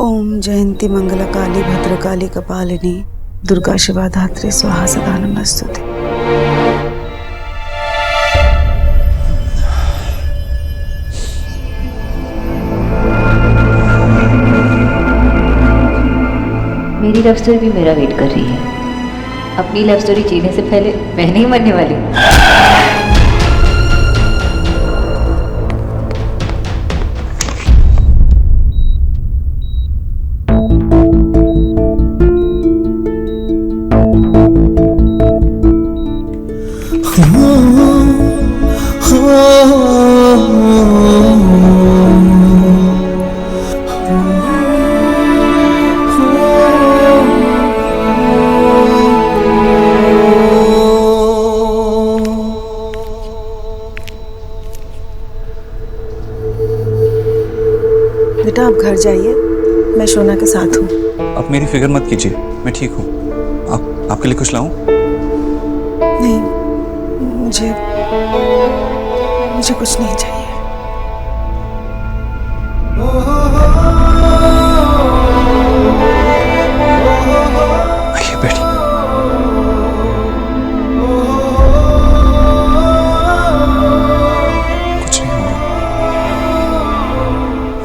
ओम जयंती मंगला काली भद्रकाली कपालिनी दुर्गा शिवा धात्री स्वाहा सदा नमस्तुते। मेरी लव स्टोरी भी मेरा वेट कर रही है। अपनी लव स्टोरी जीने से पहले मैं नहीं मरने वाली। बेटा आप घर जाइए, मैं शोना के साथ हूँ। आप मेरी फिक्र मत कीजिए, मैं ठीक हूँ। आपके लिए कुछ लाऊं? नहीं, मुझे कुछ नहीं चाहिए। आइए बैठिए। कुछ नहीं होगा,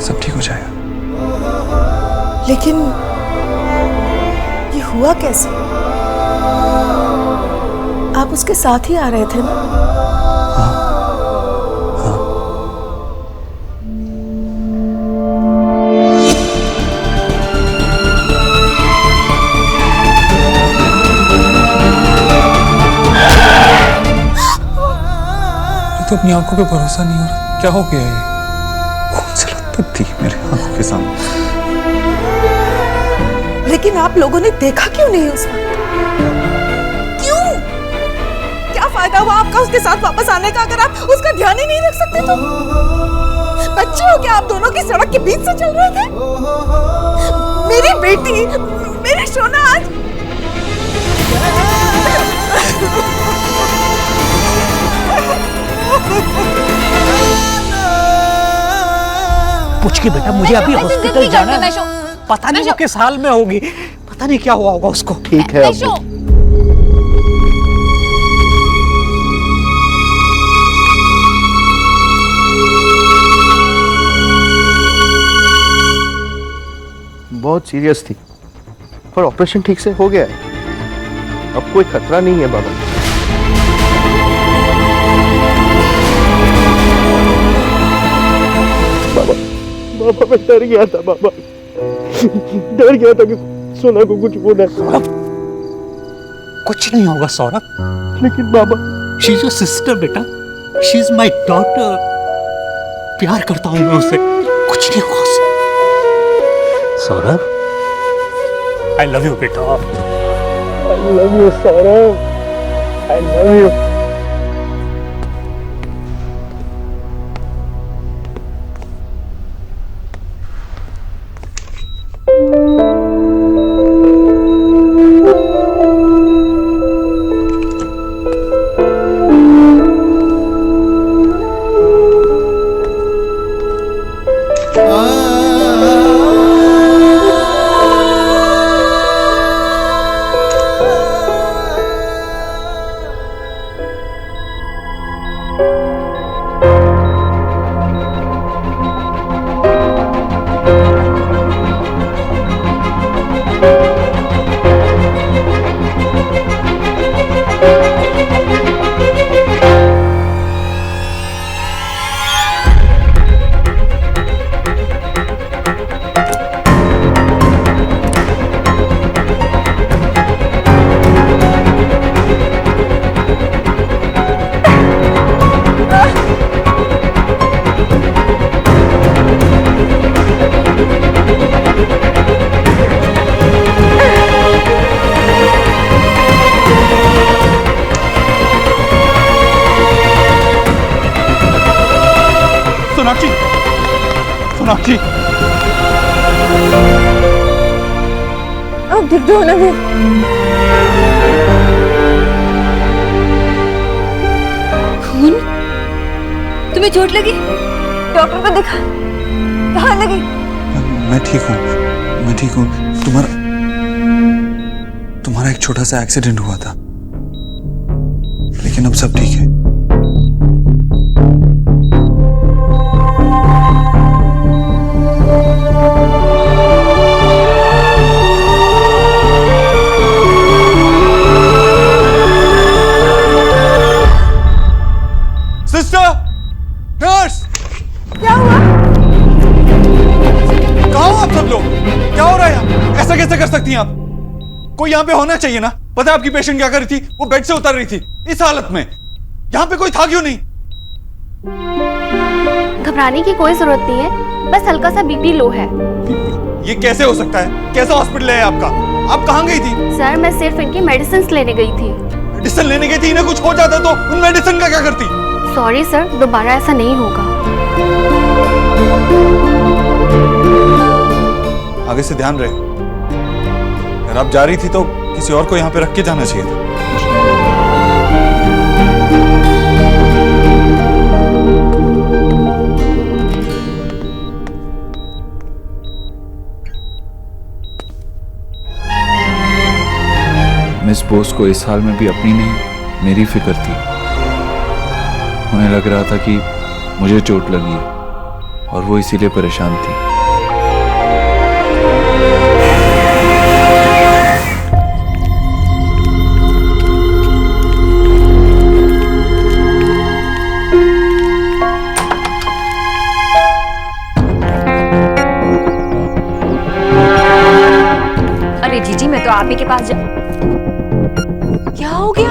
सब ठीक हो जाएगा। लेकिन ये हुआ कैसे? आप उसके साथ ही आ रहे थे ना? तो अपनी आंखों पे भरोसा नहीं हो रहा। क्या हो गया ये? कौन सी लत थी मेरे आंखों के सामने? लेकिन आप लोगों ने देखा क्यों नहीं उस वक्त? क्यों? क्या फायदा हुआ आपका उसके साथ वापस आने का अगर आप उसका ध्यान ही नहीं रख सकते तो? बच्चे हो क्या आप दोनों की सड़क के बीच से चल रहे थे? मेरी बेटी, मेरी सोना आज पूछ के बेटा, मुझे अभी हॉस्पिटल जाना है। पता नहीं वो किस हाल में होगी, पता नहीं क्या हुआ होगा उसको। ठीक है अब्बू। बहुत सीरियस थी पर ऑपरेशन ठीक से हो गया है। अब कोई खतरा नहीं है बाबा। बाबा मैं डर गया था बाबा, डर गया था कि सोना को कुछ होना। सौरभ, कुछ नहीं होगा सौरभ। लेकिन बाबा शी इज योर सिस्टर बेटा, शी इज माय डॉटर। प्यार करता हूं मैं उससे, कुछ नहीं होगा उसे। सौरभ, आई लव यू बेटा। I love you Saurabh, I love you. Sonakshi, Sonakshi, आप दिख दो ना फिर। खून? तुम्हें चोट लगी? डॉक्टर को दिखा, कहाँ लगी? मैं ठीक हूँ। मैं ठीक हूँ। तुम्हारा एक छोटा सा एक्सीडेंट हुआ था, लेकिन अब सब ठीक है। सिस्टर, नर्स, क्या हुआ? कहाँ हो आप सब लोग? क्या हो रहा है यहाँ? ऐसा कैसे कर सकती हैं आप? कोई यहाँ पे होना चाहिए ना। पता है आपकी पेशेंट क्या कर रही थी? वो बेड से उतर रही थी इस हालत में। यहाँ पे कोई था क्यों नहीं? घबराने की कोई जरूरत नहीं है, बस हल्का सा बीपी लो है। ये कैसे हो सकता है? कैसा हॉस्पिटल है आपका? आप कहाँ गई थी? सर मैं सिर्फ इनकी मेडिसिन लेने गई थी। मेडिसिन लेने गई थी? इन्हें कुछ हो जाता तो उन मेडिसिन का क्या करती? सॉरी सर, दोबारा ऐसा नहीं होगा। आगे से ध्यान रहे। अगर आप जा रही थी तो किसी और को यहाँ पे रख के जाना चाहिए था। मिस बोस को इस हाल में भी अपनी नहीं मेरी फिक्र थी। उन्हें लग रहा था कि मुझे चोट लगी है और वो इसीलिए परेशान थी। अरे जीजी, मैं तो आप ही के पास क्या हो गया?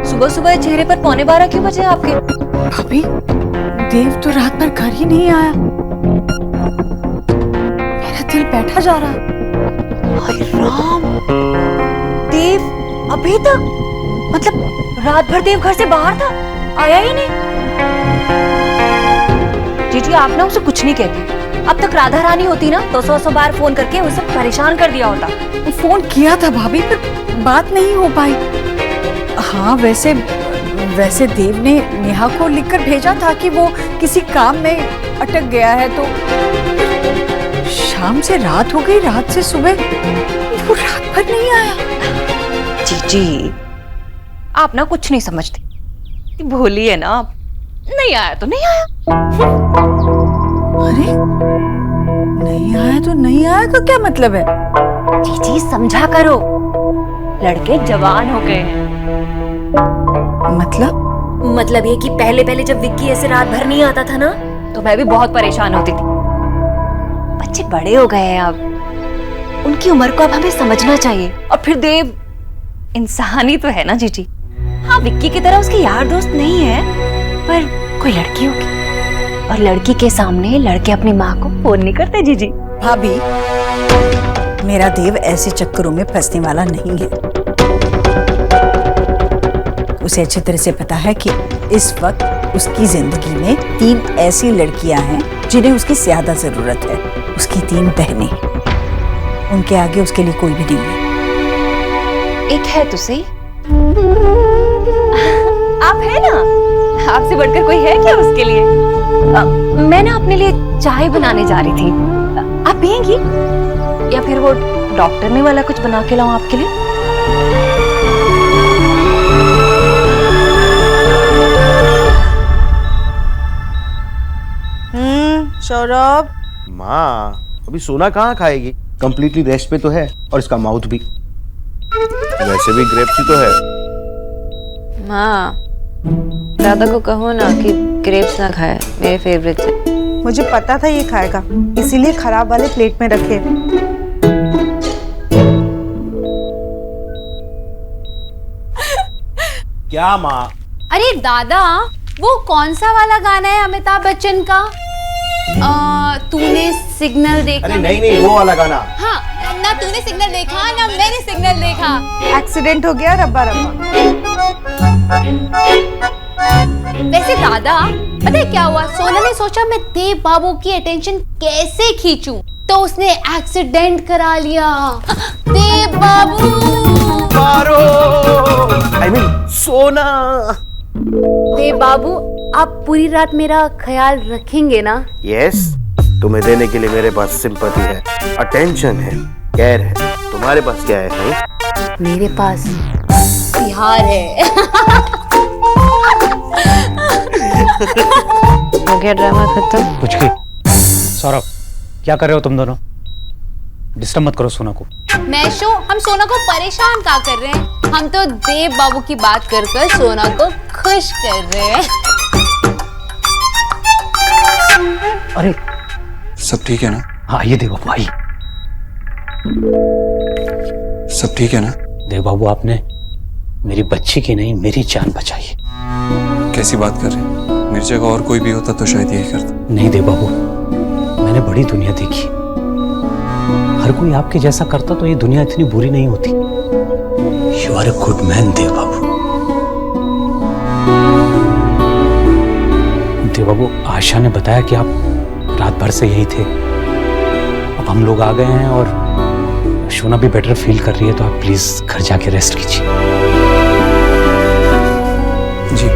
सुबह सुबह चेहरे पर 11:15 क्यों बजे आपके? भाभी, देव तो रात भर घर ही नहीं आया। मेरा दिल बैठा जा रहा है। हाय राम, देव अभी तक? मतलब रात भर देव घर से बाहर था, आया ही नहीं? जीजी आप ना उसे कुछ नहीं कहती। अब तक राधा रानी होती ना तो 100 बार फोन करके उसे परेशान कर दिया होता। फोन किया था भाभी, पर बात नहीं हो पाई। हाँ, वैसे देव ने नेहा को लिखकर भेजा था कि वो किसी काम में अटक गया है, तो शाम से रात हो गई, रात से सुबह वो रात भर नहीं आया। जीजी आप ना कुछ नहीं समझती, भोली है ना आप। नहीं आया तो नहीं आया। अरे नहीं आया तो नहीं आया का क्या मतलब है? जीजी समझा करो, लड़के जवान हो गए हैं। मतलब ये कि पहले जब विक्की ऐसे रात भर नहीं आता था ना, तो मैं भी बहुत परेशान होती थी। बच्चे बड़े हो गए हैं अब, उनकी उम्र को अब हमें समझना चाहिए। और फिर देव इंसान ही तो है ना जीजी। हाँ, विक्की की तरह उसके यार दोस्त नहीं है, पर कोई लड़की होगी, और लड़की के सामने लड़के अपनी माँ को फोन नहीं करते जीजी। भाभी, मेरा देव ऐसे चक्करों में फंसने वाला नहीं है। उसे अच्छी तरह से पता है कि इस वक्त उसकी जिंदगी में 3 ऐसी लड़कियां हैं जिन्हें उसकी ज्यादा जरूरत है। उसकी 3 बहनें, उनके आगे उसके लिए कोई भी नहीं है। एक है तो सही, आप है ना, आपसे बढ़कर कोई है क्या उसके लिए? मैं ना अपने लिए चाय बनाने जा रही थी, आप पिएंगी? या फिर वो डॉक्टर ने वाला कुछ बना के लाऊं आपके लिए? सौरभ, माँ अभी सोना कहाँ खाएगी? कंप्लीटली रेस्ट पे तो है, और इसका माउथ भी। वैसे भी ग्रेप्स ही तो है। माँ, दादा को कहो ना कि ग्रेप्स ना खाए, मेरे फेवरेट है। मुझे पता था ये खाएगा, इसीलिए खराब वाले प्लेट में रखे। क्या माँ? अरे दादा, वो कौन सा वाला गाना है अमिताभ बच्चन का? तूने सिग्नल देखा? अरे नहीं, वो वाला गाना। हाँ, ना तूने सिग्नल देखा ना मैंने सिग्नल देखा। एक्सीडेंट हो गया, रब्बा रब्बा। वैसे दादा, पता है क्या हुआ? सोना ने सोचा मैं देव बाबू की अटेंशन कैसे खींचूं, तो उसने एक्सीडेंट करा लिया। देव बाबू, I mean, सोना। देव बाबू, आप पूरी रात मेरा ख्याल रखेंगे ना? यस, तुम्हें देने के लिए मेरे पास सिंपैथी है, अटेंशन है, केयर है। तुम्हारे पास क्या है नहीं? मेरे पास प्यार है। हो गया ड्रामा खत्म। कुछ की सौरभ, क्या कर रहे हो तुम दोनों? डिस्टर्ब मत करो सोना को। मैशो, हम सोना को परेशान क्या कर रहे हैं? हम तो देव बाबू की बात कर कर सोना को खुश कर रहे हैं। अरे सब ठीक है ना? हाँ, ये देव बाबू, आइए। सब ठीक है ना? देव बाबू, आपने मेरी बच्ची की नहीं, मेरी जान बचाई है। कैसी बात कर रहे हैं? मेरी जगह और कोई भी होता तो शायद यही करता। नहीं देव बाबू, मैंने बड़ी दुनिया देखी। हर कोई आपके जैसा करता तो ये दुनिया इतनी बुरी नहीं होती। You are a good man Dev Babu. Dev Babu, Asha ने बताया कि आप रात भर से यही थे। अब हम लोग आ गए हैं और शोना भी बेटर फील कर रही है, तो आप प्लीज घर जाके रेस्ट कीजिए। जी।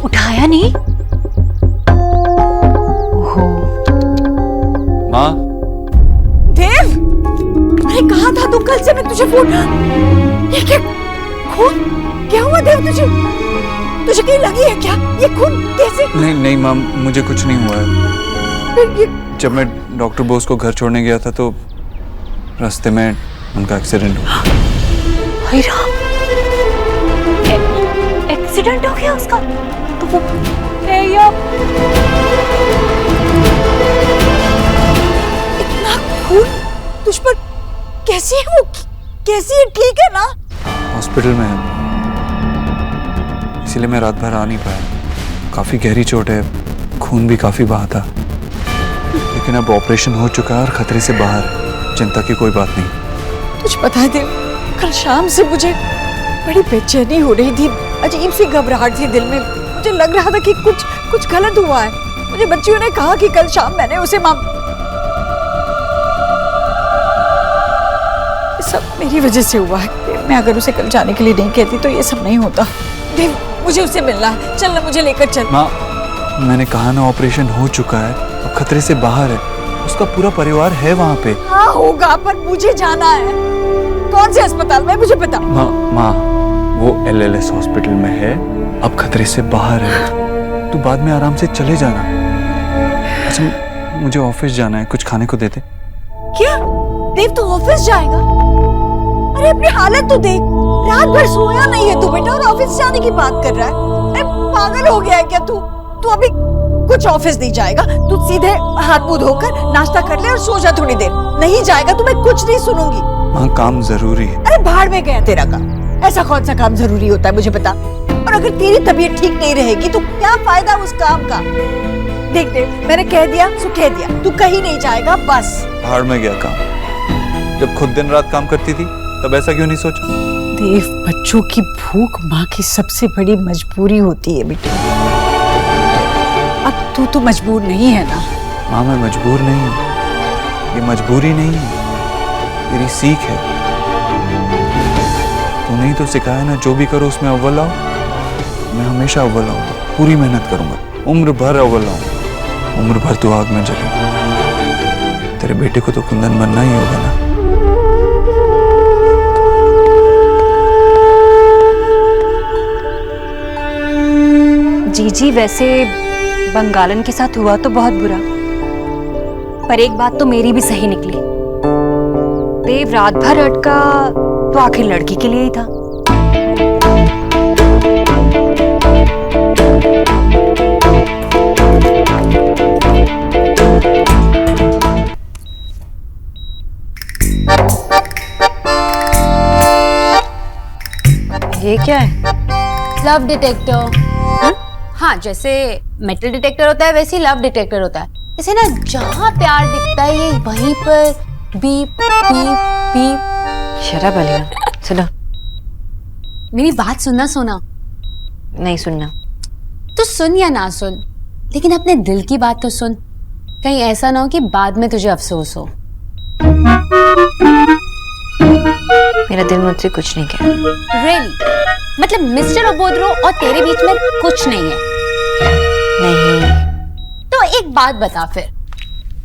उठाया नहीं? ओहो। माँ, देव, अरे कहा था तुम कल से? मैं तुझे फोन। ये क्या खून? क्या हुआ देव तुझे? तुझे कहीं लगी है क्या? ये खून कैसे? नहीं नहीं माँ, मुझे कुछ नहीं हुआ है। फिर ये जब मैं डॉक्टर बोस को घर छोड़ने गया था तो रास्ते में उनका एक्सीडेंट हुआ। हाय राम, एक्सीडेंट हो गया उसका? तो वो इतना खून तुझ पर कैसे है? वो कैसी है? ठीक है ना? हॉस्पिटल में है, इसलिए मैं रात भर आ नहीं पाया। काफी गहरी चोट है, खून भी काफी बहा था, लेकिन अब ऑपरेशन हो चुका है और खतरे से बाहर है। चिंता की कोई बात नहीं। तुझे पता है देव, कल शाम से मुझे बड़ी बेचैनी हो रही थी, अजीब सी घबराहट थी दिल में। मुझे लग रहा था कि कुछ गलत हुआ है। मुझे बच्चियों ने कहा कि कल शाम मैंने उसे सब मेरी वजह से हुआ है। मैं अगर उसे कल जाने के लिए नहीं कहती तो ये सब नहीं होता। देव, मुझे उससे मिलना है। चल ना, मुझे लेकर चल। माँ, मैंने कहा ना ऑपरेशन हो चुका है, अब खतरे से बाहर है। उसका पूरा परिवार है वहाँ पे। हाँ होगा, पर मुझे जाना है। कौन से अस्पताल में, मुझे बता। माँ, वो LLS हॉस्पिटल में है, अब खतरे से बाहर है। तू बाद में आराम से चले जाना। अच्छा, मुझे ऑफिस जाना है, कुछ खाने को देते। क्या देव, तू ऑफिस जाएगा? अरे अपनी हालत तो देख, रात भर सोया नहीं है तू बेटा और ऑफिस जाने की बात कर रहा है। अरे पागल हो गया है क्या तू? तू अभी कुछ ऑफिस नहीं जाएगा। तू सीधे हाथ मुंह धोकर नाश्ता कर ले और सो जा थोड़ी देर। नहीं जाएगा तो मैं कुछ नहीं सुनूंगी। माँ, काम जरूरी है। अरे भाड़ में गया तेरा काम। ऐसा कौन सा काम जरूरी होता है मुझे बता। और अगर तेरी तबीयत ठीक नहीं रहेगी तो क्या फायदा उस काम का? देख देख, मैंने कह दिया सो कह दिया, तू कहीं नहीं जाएगा बस। भाड़ में गया काम। जब खुद दिन रात काम करती थी तब ऐसा क्यों नहीं सोचा? देव, बच्चों की भूख माँ की सबसे बड़ी मजबूरी होती है बेटा। अब तू तो मजबूर नहीं है ना? माँ, मैं मजबूर नहीं हूँ, ये मजबूरी नहीं है, मेरी सीख है। तूने ही तो सिखाया ना, जो भी करो उसमें अव्वल आओ। मैं हमेशा अव्वल आऊंगा, पूरी मेहनत करूंगा, उम्र भर अव्वल आऊंगा। उम्र भर तू आग में जले। तेरे बेटे को तो कुंदन बनना ही होगा ना। जी, वैसे बंगालन के साथ हुआ तो बहुत बुरा, पर एक बात तो मेरी भी सही निकली। देव रात भर अटका तो आखिर लड़की के लिए ही था। ये क्या है? Love detector. हाँ, जैसे मेटल डिटेक्टर होता है वैसे ही लव डिटेक्टर होता है। जैसे ना, जहाँ प्यार दिखता है ये वहीं पर बीप बीप बीप। शराब वाली सुनो। मेरी बात सुनना सोना। नहीं सुनना। तो सुन या ना सुन, लेकिन अपने दिल की बात तो सुन। कहीं ऐसा ना हो कि बाद में तुझे अफसोस हो। मेरा दिल मुझसे कुछ नहीं कह रहा। रियली? मतलब मिस्टर अबोधरो और तेरे बीच में कुछ नहीं है? नहीं। तो एक बात बता फिर।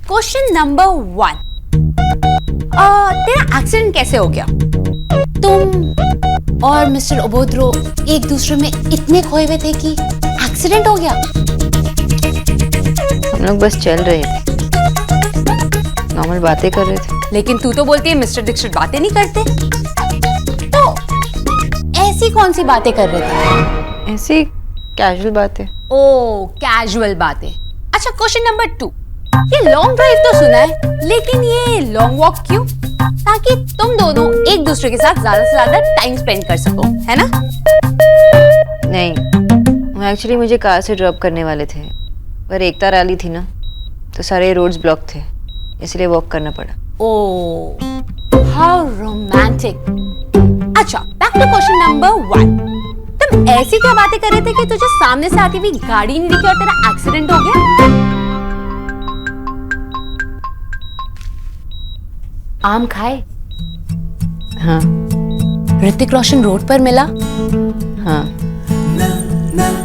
क्वेश्चन नंबर 1, तेरा एक्सीडेंट कैसे हो गया? तुम और मिस्टर अबोधरो एक दूसरे में इतने खोए हुए थे कि एक्सीडेंट हो गया? हम लोग बस चल रहे थे, नॉर्मल बातें कर रहे थे। लेकिन तू तो बोलती है मिस्टर दीक्षित बातें नहीं करते, तो ऐसी कौन सी बातें कर रहे थे? ऐसी कैजुअल बातें। ओ, कैजुअल बातें। अच्छा, क्वेश्चन नंबर 2, ये लॉन्ग ड्राइव तो सुना है, लेकिन ये लॉन्ग वॉक क्यों? ताकि तुम दोनों एक दूसरे के साथ ज्यादा से ज्यादा टाइम स्पेंड कर सको, है ना? नहीं, एक्चुअली मुझे कार से ड्रॉप करने वाले थे, पर एकता रैली थी ना, तो सारे रोड्स ब्लॉक थे, इसलिए वॉक करना पड़ा। ओह, हाउ रोमांटिक। अच्छा, बैक टू क्वेश्चन नंबर 1, तुम ऐसी क्या बातें कर रहे थे कि तुझे सामने से आती हुई गाड़ी नहीं दिखी और तेरा एक्सीडेंट हो गया? आम खाए? हाँ। ऋतिक रोशन रोड पर मिला? हाँ।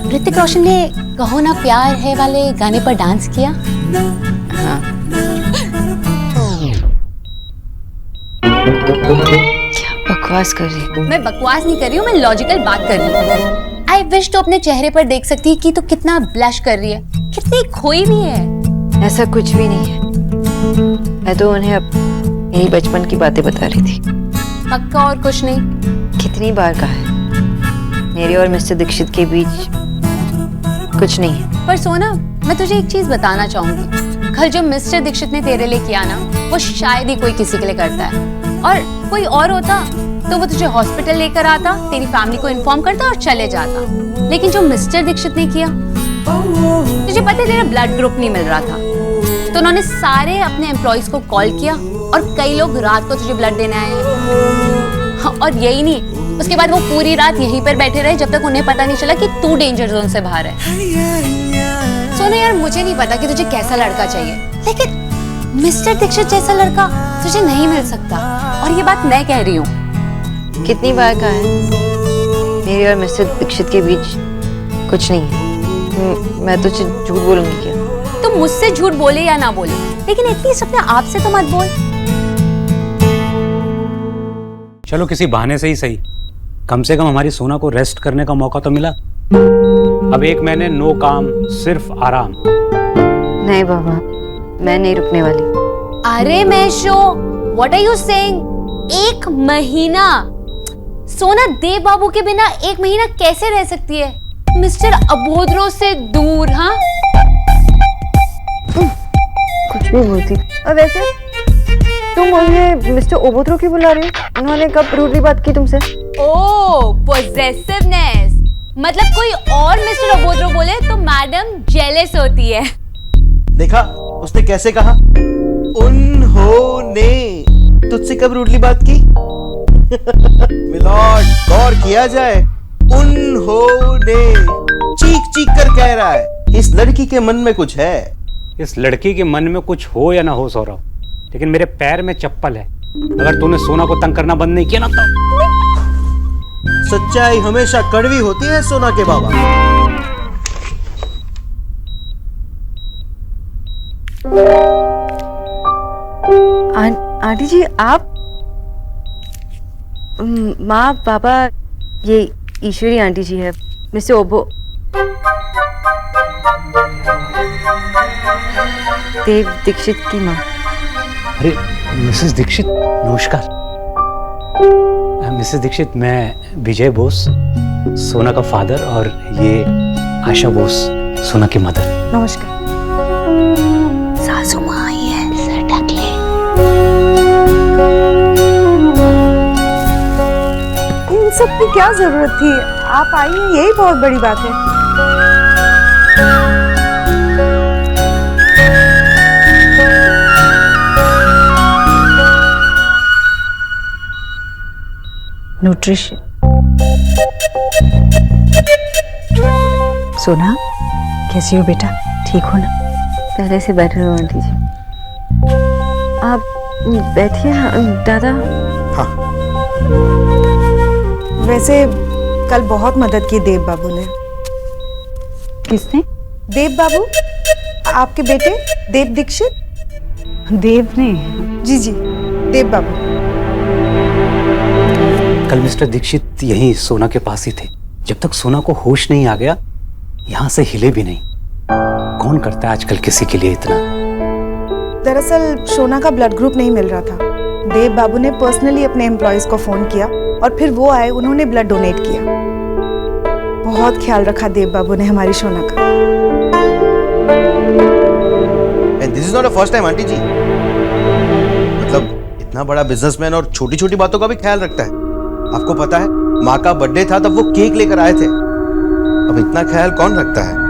ऋतिक रोशन ने कहो ना प्यार है वाले गाने पर डांस किया? हाँ। क्या बकवास कर रही है? मैं बकवास नहीं कर रही हूँ, मैं लॉजिकल बात कर रही हूँ। आई विश तो अपने चेहरे पर देख सकती कि तू कितना ब्लश कर रही है, कितनी खोई हुई है। ऐसा कुछ भी नहीं है, मैं तो उन्हें यही बचपन की बातें बता रही थी। पक्का और कुछ नहीं? कितनी बार कहा है, मेरे और मिस्टर दीक्षित के बीच कुछ नहीं है। पर सोना, मैं तुझे एक चीज बताना चाहूंगी, कल जो मिस्टर दीक्षित ने तेरे लिए किया ना, वो शायद ही कोई किसी के लिए करता है। और कोई और होता तो वो तुझे हॉस्पिटल लेकर आता, तेरी फैमिली को इन्फॉर्म करता और चले जाता। लेकिन जो मिस्टर दीक्षित ने किया, तुझे पता है तेरा ब्लड ग्रुप नहीं मिल रहा था, तो उन्होंने सारे अपने एम्प्लॉइज को कॉल किया और कई लोग रात को तुझे ब्लड देने आए हैं। हाँ, और यही नहीं, उसके बाद वो पूरी रात यहीं पर बैठे रहे जब तक उन्हें पता नहीं चला कि तू डेंजर जोन से बाहर है। सोना यार, मुझे नहीं पता कि तुझे कैसा लड़का चाहिए, लेकिन मिस्टर दीक्षित जैसा लड़का तुझे नहीं मिल सकता, और ये बात मैं कह रही हूँ। कितनी बार कहा है, मेरे और मिस्टर दीक्षित के बीच कुछ नहीं है। मैं तुझे झूठ बोलूंगी क्या? तुम मुझसे झूठ बोले या ना बोले, लेकिन एटलीस्ट अपने आप से तो मत बोल। चलो किसी बहाने से ही सही, कम से कम हमारी सोना को रेस्ट करने का मौका तो मिला। अब 1 महीने नो काम, सिर्फ आराम। नहीं बाबा, मैं नहीं रुकने वाली। अरे Meesho, what are you saying? 1 महीना? सोना देव बाबू के बिना 1 महीना कैसे रह सकती है, मिस्टर अबोधरो से दूर? हाँ, कुछ भी बोलती। और वैसे तुम मुझे मिस्टर अबोधरो क्यों बुला रही हो? उन्होंने कब रूडली बात की तुमसे? ओह, पॉसेसिवनेस। मतलब कोई और मिस्टर अबोधरो बोले तो मैडम जेलस होती है। देखा उसने कैसे कहा, उन्होंने तुझसे कब रूडली बात की? मिलॉर्ड, गौर किया जाए, उन्होंने चीख चीख कर कह रहा है, इस लड़की के मन में कुछ है। इस लड़की के मन में कुछ हो या ना हो सौरभ, लेकिन मेरे पैर में चप्पल है। अगर तूने सोना को तंग करना बंद नहीं किया ना, तो सच्चाई हमेशा कड़वी होती है सोना के बाबा। आंटी जी, आप? माँ, पापा, ये ईश्वरी आंटी जी है, मिस्टर ओबो, देव दीक्षित की माँ। अरे मिसेस दीक्षित, नमस्कार। मिसेस दीक्षित, मैं विजय बोस, सोना का फादर, और ये आशा बोस, सोना की मदर। नमस्कार। सासू माँ आई है, सर ढक ले। इन सब की क्या जरूरत थी? आप आई हैं, यही बहुत बड़ी बात है। न्यूट्रिशन। सोना, कैसी हो बेटा? ठीक हो ना? पहले से बैठे रहो आंटी जी। आप बैठिए ना दादा। हाँ। वैसे कल बहुत मदद की देव बाबू ने। किसने? देव बाबू, आपके बेटे देव दीक्षित। देव ने? जी जी, देव बाबू। कल मिस्टर दीक्षित यहीं सोना के पास ही थे। जब तक सोना को होश नहीं आ गया यहां से हिले भी नहीं। कौन करता है आजकल किसी के लिए इतना। दरअसल सोना का ब्लड ग्रुप नहीं मिल रहा था। देव बाबू ने पर्सनली अपने एम्प्लॉयज को फोन किया और फिर वो आए, उन्होंने ब्लड डोनेट किया। बहुत ख्याल रखा देव बाबू ने हमारी सोना का। And this is not the first time aunty ji. मतलब इतना बड़ा बिजनेसमैन और छोटी छोटी बातों का भी ख्याल रखता है। आपको पता है माँ का बर्थडे था तब वो केक लेकर आए थे। अब इतना ख्याल कौन रखता है।